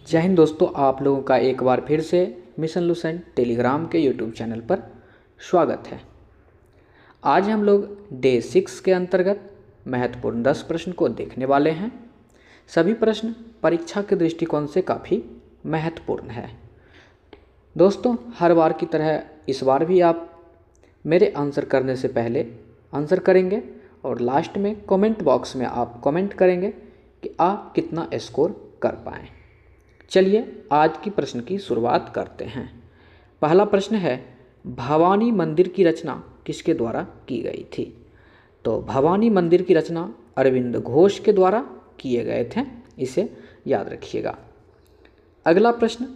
जय हिंद दोस्तों, आप लोगों का एक बार फिर से मिशन लुसेंट टेलीग्राम के यूट्यूब चैनल पर स्वागत है। आज हम लोग डे 6 के अंतर्गत महत्वपूर्ण 10 प्रश्न को देखने वाले हैं। सभी प्रश्न परीक्षा के दृष्टिकोण से काफ़ी महत्वपूर्ण है। दोस्तों, हर बार की तरह इस बार भी आप मेरे आंसर करने से पहले आंसर करेंगे और लास्ट में कमेंट बॉक्स में आप कमेंट करेंगे कि आप कितना स्कोर कर पाएँ। चलिए आज की प्रश्न की शुरुआत करते हैं। पहला प्रश्न है, भवानी मंदिर की रचना किसके द्वारा की गई थी? तो भवानी मंदिर की रचना अरविंद घोष के द्वारा किए गए थे, इसे याद रखिएगा। अगला प्रश्न,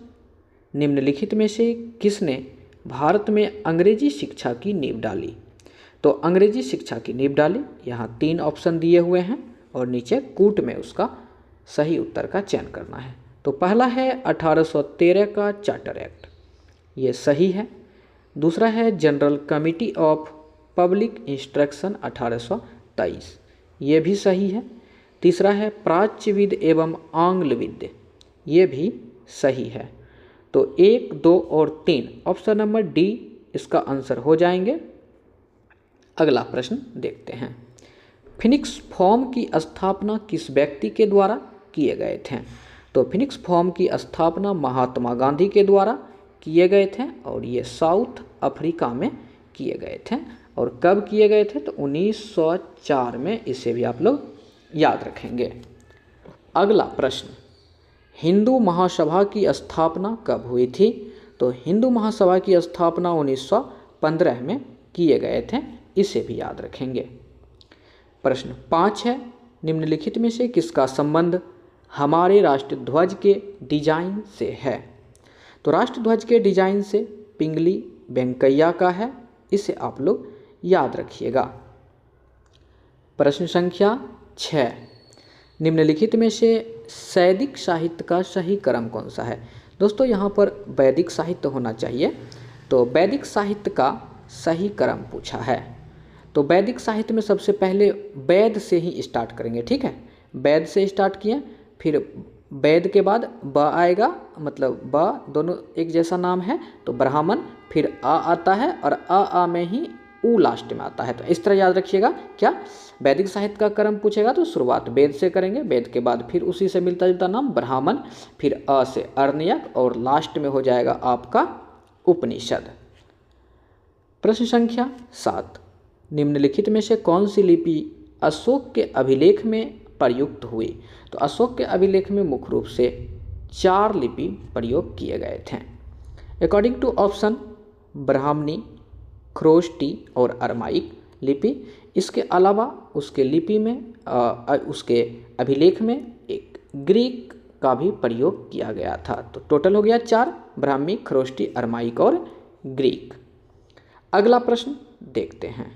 निम्नलिखित में से किसने भारत में अंग्रेजी शिक्षा की नींव डाली? तो अंग्रेजी शिक्षा की नींव डाली, यहाँ 3 ऑप्शन दिए हुए हैं और नीचे कूट में उसका सही उत्तर का चयन करना है। तो पहला है 1813 का चार्टर एक्ट, ये सही है। दूसरा है general committee of public instruction 1823, ये भी सही है। तीसरा है प्राच्यविद एवं आंग्ल विद्य, ये भी सही है। तो 1, 2 और 3 ऑप्शन नंबर डी इसका आंसर हो जाएंगे। अगला प्रश्न देखते हैं, फिनिक्स फॉर्म की स्थापना किस व्यक्ति के द्वारा किए गए थे? तो फिनिक्स फॉर्म की स्थापना महात्मा गांधी के द्वारा किए गए थे और ये साउथ अफ्रीका में किए गए थे। और कब किए गए थे? तो 1904 में, इसे भी आप लोग याद रखेंगे। अगला प्रश्न, हिंदू महासभा की स्थापना कब हुई थी? तो हिंदू महासभा की स्थापना 1915 में किए गए थे, इसे भी याद रखेंगे। प्रश्न 5 है, निम्नलिखित में से किसका संबंध हमारे राष्ट्रध्वज के डिजाइन से है? तो राष्ट्रध्वज के डिजाइन से पिंगली वेंकैया का है, इसे आप लोग याद रखिएगा। प्रश्न संख्या 6, निम्नलिखित में से वैदिक साहित्य का सही क्रम कौन सा है? दोस्तों, यहाँ पर वैदिक साहित्य होना चाहिए, तो वैदिक साहित्य का सही क्रम पूछा है। तो वैदिक साहित्य में सबसे पहले वेद से ही स्टार्ट करेंगे, ठीक है। वेद से स्टार्ट किए, फिर वेद के बाद ब आएगा, मतलब ब दोनों एक जैसा नाम है, तो ब्राह्मण, फिर आ आता है और आ में ही ऊ लास्ट में आता है। तो इस तरह याद रखिएगा। क्या वैदिक साहित्य का क्रम पूछेगा तो शुरुआत वेद से करेंगे, वेद के बाद फिर उसी से मिलता जुलता नाम ब्राह्मण, फिर अ से अरण्यक और लास्ट में हो जाएगा आपका उपनिषद। प्रश्न संख्या 7, निम्नलिखित में से कौन सी लिपि अशोक के अभिलेख में प्रयुक्त हुई? तो अशोक के अभिलेख में मुख्य रूप से 4 लिपि प्रयोग किए गए थे, अकॉर्डिंग टू ऑप्शन ब्राह्मणी, खरोष्टी और अरमाइक लिपि। इसके अलावा उसके लिपि में उसके अभिलेख में एक ग्रीक का भी प्रयोग किया गया था। तो टोटल हो गया 4, ब्राह्मी, खरोष्टी, अरमाइक और ग्रीक। अगला प्रश्न देखते हैं।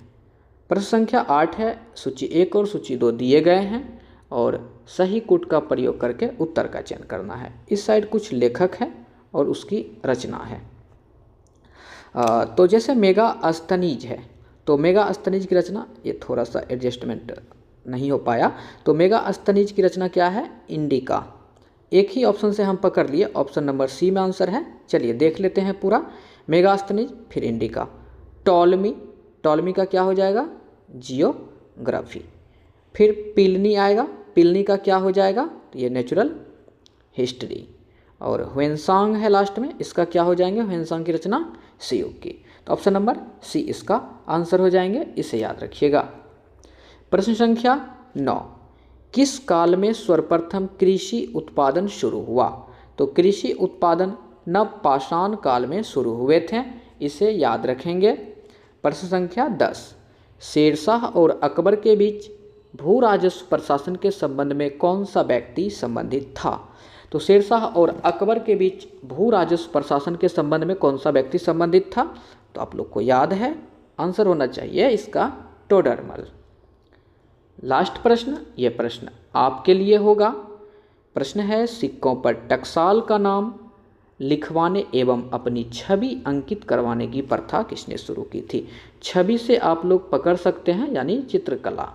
प्रश्न संख्या 8 है, सूची 1 और सूची 2 दिए गए हैं और सही कूट का प्रयोग करके उत्तर का चयन करना है। इस साइड कुछ लेखक है और उसकी रचना है। तो जैसे मेगास्थनीज है, तो मेगास्थनीज की रचना, ये थोड़ा सा एडजस्टमेंट नहीं हो पाया, तो मेगास्थनीज की रचना क्या है? इंडिका। एक ही ऑप्शन से हम पकड़ लिए, ऑप्शन नंबर सी में आंसर है। चलिए देख लेते हैं पूरा। मेगास्थनीज, फिर इंडिका। टॉलमी, टॉलमी का क्या हो जाएगा? जियोग्राफी। फिर पिलनी आएगा, पिलनी का क्या हो जाएगा? तो ये नेचुरल हिस्ट्री। और ह्वेनसांग है लास्ट में, इसका क्या हो जाएंगे? ह्वेनसांग की रचना शिवयुग की। तो ऑप्शन नंबर सी इसका आंसर हो जाएंगे, इसे याद रखिएगा। प्रश्न संख्या 9, किस काल में सर्वप्रथम कृषि उत्पादन शुरू हुआ? तो कृषि उत्पादन नवपाषाण काल में शुरू हुए थे, इसे याद रखेंगे। प्रश्न संख्या 10, शेरशाह और अकबर के बीच भू राजस्व प्रशासन के संबंध में कौन सा व्यक्ति संबंधित था? तो शेरशाह और अकबर के बीच भू राजस्व प्रशासन के संबंध में कौन सा व्यक्ति संबंधित था? तो आप लोग को याद है, आंसर होना चाहिए इसका टोडरमल। लास्ट प्रश्न, ये प्रश्न आपके लिए होगा। प्रश्न है, सिक्कों पर टकसाल का नाम लिखवाने एवं अपनी छवि अंकित करवाने की प्रथा किसने शुरू की थी? छवि से आप लोग पकड़ सकते हैं, यानी चित्रकला।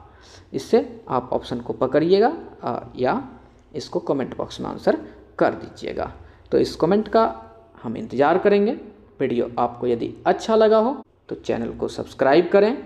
इससे आप ऑप्शन को पकड़िएगा या इसको कमेंट बॉक्स में आंसर कर दीजिएगा। तो इस कमेंट का हम इंतज़ार करेंगे। वीडियो आपको यदि अच्छा लगा हो तो चैनल को सब्सक्राइब करें